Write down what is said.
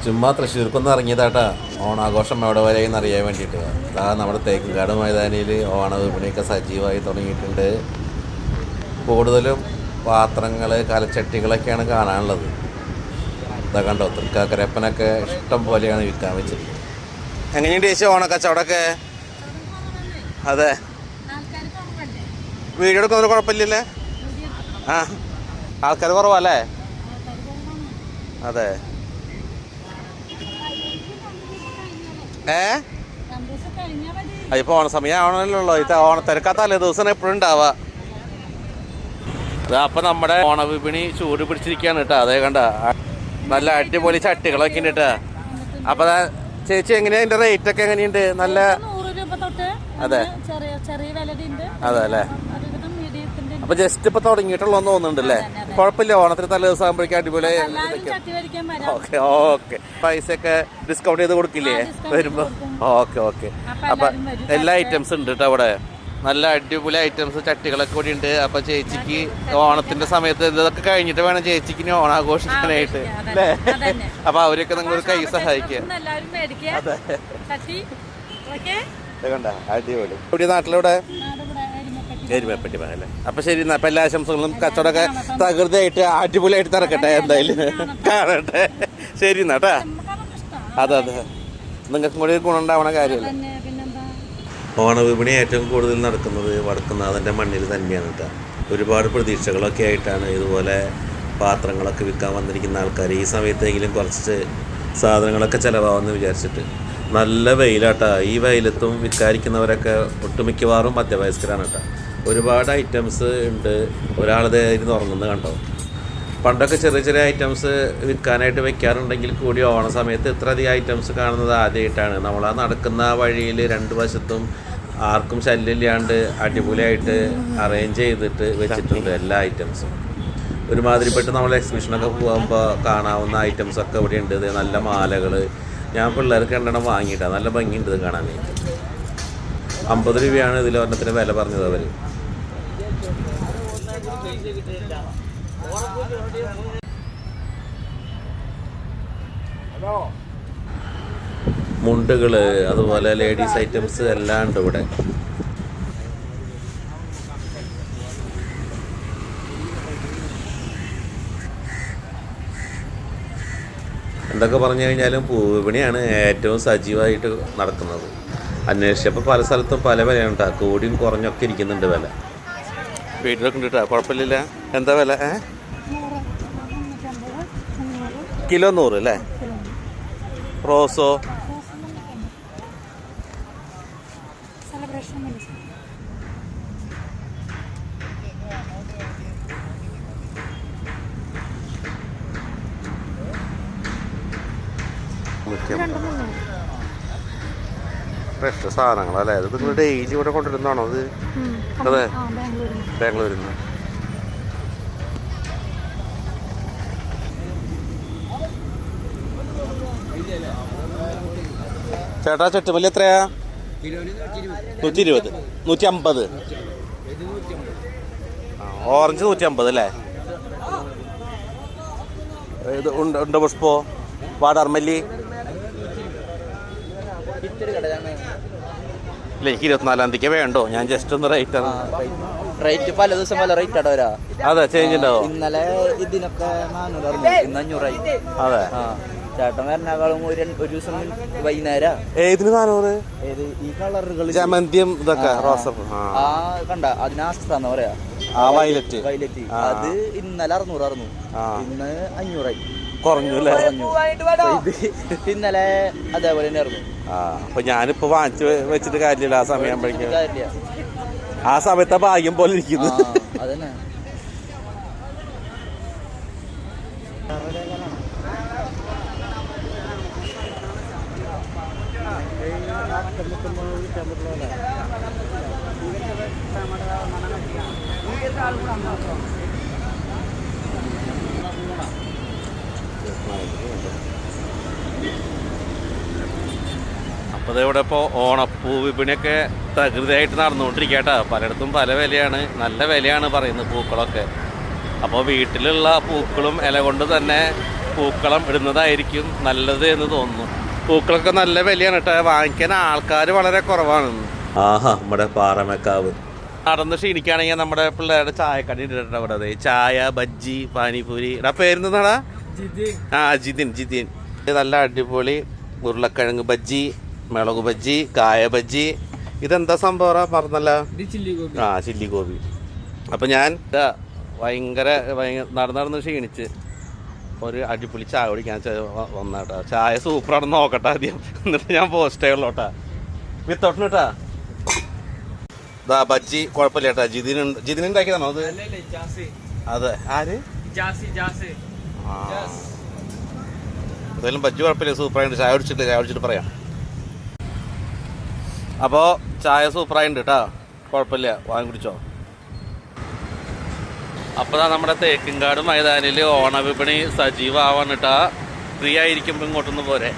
ചുമ്മാ തൃശ്ശൂർക്കൊന്ന് ഇറങ്ങിയതാട്ടാ ഓണാഘോഷം എവിടെ വരെയെന്ന് അറിയാൻ വേണ്ടിയിട്ട്. അതാ നമ്മുടെ തേക്കുംകാട് മൈതാനിയിൽ ഓണ വിപണിയൊക്കെ സജീവമായി തുടങ്ങിയിട്ടുണ്ട്. കൂടുതലും പാത്രങ്ങൾ, കലച്ചട്ടികളൊക്കെയാണ് കാണാനുള്ളത്. ഇതാ കണ്ടോ, തൃക്കാക്കരപ്പനൊക്കെ ഇഷ്ടം പോലെയാണ് വിൽക്കാൻ വെച്ചത്. എങ്ങനെയുണ്ട് ചേച്ചി ഓണക്കച്ചവടമൊക്കെ? അതെ, വീഡിയോ എടുക്കുന്നതിന് കുഴപ്പമില്ലല്ലേ? ആ, ആൾക്കാർ കുറവല്ലേ? അതെ. ഇപ്പൊ ഓണസമയം ആവണല്ലോ. ഇത് ഓണത്തിരക്കാത്തല്ലേ ദിവസം എപ്പോഴും ഉണ്ടാവുക. അപ്പൊ നമ്മുടെ ഓണവിപണി ചൂട് പിടിച്ചിരിക്കുകയാണ് കേട്ടോ. അതേ കണ്ട നല്ല അടിപൊളി ചട്ടികളൊക്കെ ഉണ്ട് കേട്ടോ. അപ്പൊ ചേച്ചി എങ്ങനെയാ ഇതിന്റെ റേറ്റ് ഒക്കെ എങ്ങനെയുണ്ട്? നല്ല അതെ അതെ അല്ലേ? അപ്പൊ ജസ്റ്റ് ഇപ്പൊ തുടങ്ങിയിട്ടുള്ളതെന്ന് തോന്നുന്നുണ്ടല്ലേ? കുഴപ്പമില്ല, ഓണത്തിന് തലേ ദിവസം ആകുമ്പോഴേക്കും അടിപൊളി. ഓക്കെ ഓക്കെ, പൈസ ഒക്കെ ഡിസ്കൗണ്ട് ചെയ്ത് കൊടുക്കില്ലേ വരുമ്പോ? Okay okay. അപ്പൊ എല്ലാ ഐറ്റംസ് ഉണ്ട് കേട്ടോ അവിടെ. നല്ല അടിപൊളി ഐറ്റംസ് ചട്ടികളൊക്കെ കൂടി ഉണ്ട്. അപ്പൊ ചേച്ചിക്ക് ഓണത്തിന്റെ സമയത്ത് ഇതൊക്കെ കഴിഞ്ഞിട്ട് വേണം ചേച്ചിക്ക് ഓണാഘോഷിക്കാനായിട്ട് അല്ലേ? അപ്പൊ അവരൊക്കെ നിങ്ങളൊരു കൈ സഹായിക്കുക. കണ്ട അടിപൊളി. ഇവിടെ നാട്ടിലൂടെ എരുമപ്പെട്ടി അല്ലേ? അപ്പൊ ശരി, അപ്പൊ എല്ലാ ആശംസകളും കച്ചവടമൊക്കെ തകൃതിയായിട്ട് അടിപൊളിയായിട്ട് നടക്കട്ടെ. എന്തായാലും കാണട്ടെ. ശരി എന്നാട്ടാ. അതെ അതെ, നിങ്ങൾക്കും കൂടി ഗുണമുണ്ടാവണ കാര്യമല്ലേ. ഓണവിപണി ഏറ്റവും കൂടുതൽ നടക്കുന്നത് വടക്കുന്നാഥൻ്റെ മണ്ണിൽ തന്നെയാണ് കേട്ടോ. ഒരുപാട് പ്രതീക്ഷകളൊക്കെ ആയിട്ടാണ് ഇതുപോലെ പാത്രങ്ങളൊക്കെ വിൽക്കാൻ വന്നിരിക്കുന്ന ആൾക്കാർ. ഈ സമയത്തെങ്കിലും കുറച്ച് സാധനങ്ങളൊക്കെ ചിലവാകുമെന്ന് വിചാരിച്ചിട്ട്. നല്ല വെയിലാട്ടാ. ഈ വെയിലത്തും വിൽക്കാതിരിക്കുന്നവരൊക്കെ ഒട്ടുമിക്കവാറും മധ്യവയസ്കരാണ് കേട്ടോ. ഒരുപാട് ഐറ്റംസ് ഉണ്ട്. ഒരാളത് ഇരുന്ന് ഉറങ്ങുന്നത് കണ്ടോ. പണ്ടൊക്കെ ചെറിയ ചെറിയ ഐറ്റംസ് വിൽക്കാനായിട്ട് വെക്കാറുണ്ടെങ്കിൽ കൂടി ഓണ സമയത്ത് ഇത്രയധികം ഐറ്റംസ് കാണുന്നത് ആദ്യമായിട്ടാണ്. നമ്മളാ നടക്കുന്ന വഴിയിൽ രണ്ട് വശത്തും ആർക്കും ശല്യമില്ലാണ്ട് അടിപൊളിയായിട്ട് അറേഞ്ച് ചെയ്തിട്ട് വെച്ചിട്ടുണ്ട് എല്ലാ ഐറ്റംസും. ഒരുമാതിരിപ്പെട്ട് നമ്മൾ എക്സിബിഷനൊക്കെ പോകുമ്പോൾ കാണാവുന്ന ഐറ്റംസൊക്കെ ഇവിടെ ഉണ്ട്. നല്ല മാലകൾ ഞാൻ പിള്ളേർക്ക് രണ്ടെണ്ണം വാങ്ങിയിട്ടാണ്. നല്ല ഭംഗിയുണ്ട് ഇത് കാണാനായിട്ട്. 50 രൂപയാണ് ഇതിലൊരെണ്ണത്തിന് വില പറഞ്ഞത് അവർ. മുണ്ടുകൾ, അതുപോലെ ലേഡീസ് ഐറ്റംസ് എല്ലാം ഉണ്ട് ഇവിടെ. എന്തൊക്കെ പറഞ്ഞു കഴിഞ്ഞാലും പൂവിപണിയാണ് ഏറ്റവും സജീവമായിട്ട് നടക്കുന്നത്. അന്വേഷിച്ചപ്പോൾ പല സ്ഥലത്തും പല വിലയാണ് കേട്ടോ. കൂടിയും കുറഞ്ഞൊക്കെ ഇരിക്കുന്നുണ്ട് വില. വീട്ടിലൊക്കെ ഉണ്ട് കേട്ടോ, കുഴപ്പമില്ല. എന്താ വില? കിലോ 100 അല്ലേ? റോസോ? ഫ്രഷ് സാധനങ്ങളല്ലേ? ഇത് നിങ്ങൾ ഡെയിലി ഇവിടെ കൊണ്ടുവരുന്നതാണോ അത്? അതെ, ബാംഗ്ലൂരിൽ നിന്ന്. ചേട്ടാ ചുറ്റുമല്ലി എത്രയാ? 120, 150. ഓറഞ്ച് 150 അല്ലേ? ഇത് ഉണ്ട പുഷ്പോ, വാടാർമല്ലി? ഇല്ല, എനിക്ക് 24-ാം തീയതിക്ക് വേണ്ടോ. ഞാൻ ജസ്റ്റ് ഒന്ന് റേറ്റ് പല ദിവസം പല റേറ്റ് ആടോ വരാ. അതെ, ചേഞ്ച് ഉണ്ടാവും. ഇന്നലെ ഇതിനൊക്കെ 400, ഇന്ന് 500. അതെ, ചേട്ടൻ വരണേക്കാളും ഒരു ദിവസം വൈകുന്നേരം. ഏതിന് 400? ഈ കളറുകൾ ജമന്തിയും ഇതൊക്കെ റോസപ്പ് കണ്ട അതിനാസ്താന്ന് പറയാ. വയലറ്റ് അത് ഇന്നലെ 600, ഇന്ന് 500 കുറഞ്ഞു അല്ലേ? ഇന്നലെ അതേപോലെ തന്നെ ആയിരുന്നു. അപ്പൊ ഞാനിപ്പോ വാങ്ങിച്ചു വെച്ചിട്ട് കാര്യമില്ല. ആ സമയം ആ സമയത്തെ ഭാഗ്യം പോലെ ഇരിക്കുന്നു. അതന്നെ. അപ്പോൾ ഇവിടെ ഇപ്പോൾ ഓണപ്പൂ വിപണിയൊക്കെ തകൃതിയായിട്ട് നടന്നുകൊണ്ടിരിക്കട്ടെ. പലയിടത്തും പല വിലയാണ്, നല്ല വിലയാണ് പറയുന്നത് പൂക്കളൊക്കെ. അപ്പോൾ വീട്ടിലുള്ള പൂക്കളും ഇല കൊണ്ട് തന്നെ പൂക്കളം ഇടുന്നതായിരിക്കും നല്ലത് എന്ന് തോന്നുന്നു. പൂക്കളൊക്കെ നല്ല വിലയാണ് കേട്ടോ, വാങ്ങിക്കാൻ ആൾക്കാർ വളരെ കുറവാണ്. ആഹാ, നമ്മുടെ പാറമേക്കാവ് നടന്ന് ക്ഷീണിക്കുകയാണെങ്കിൽ നമ്മുടെ പിള്ളേരുടെ ചായക്കട ഇട്ടിട്ടുണ്ട് അവിടെ. അതെ, ചായ, ബജ്ജി, പാനിപൂരി. എടാ പേരെന്താടാ? ജിതിൻ. നല്ല അടിപൊളി ഉരുളക്കിഴങ്ങ് ബജ്ജി, മുളക് ബജ്ജി, കായ ബജ്ജി. ഇതെന്താ സംഭവം പറഞ്ഞല്ല? ചില്ലി ഗോബി. അപ്പം ഞാൻ ഭയങ്കര നടന്ന് ക്ഷീണിച്ച് ഒരു അടിപൊളി ചായ കുടിക്കാൻ വന്നാട്ടാ. ചായ സൂപ്പറാണെന്ന് നോക്കട്ടെ ആദ്യം, എന്നിട്ട് ഞാൻ പോസ്റ്റ് ആയുള്ളൂട്ടാ. വിത്തോട്ടിട്ടാ ബജ്ജി കുഴപ്പമില്ല കേട്ടാ. ജിതിൻ ഉണ്ടാക്കിയതാണോ അത്? അതെ, ആര്? എന്തായാലും ബജ്ജി കുഴപ്പമില്ല, സൂപ്പറായിട്ട്. ചായ കുടിച്ചിട്ട് പറയാം. അപ്പോൾ ചായ സൂപ്പറായിട്ടുണ്ട് കേട്ടോ, കുഴപ്പമില്ല, വാങ്ങി കുടിച്ചോ. അപ്പോൾ നമ്മുടെ തേക്കിൻകാട് മൈതാനിൽ ഓണവിപണി സജീവമാവാൻ കേട്ടാ. ഫ്രീ ആയിരിക്കുമ്പോൾ ഇങ്ങോട്ടൊന്ന് പോരെ.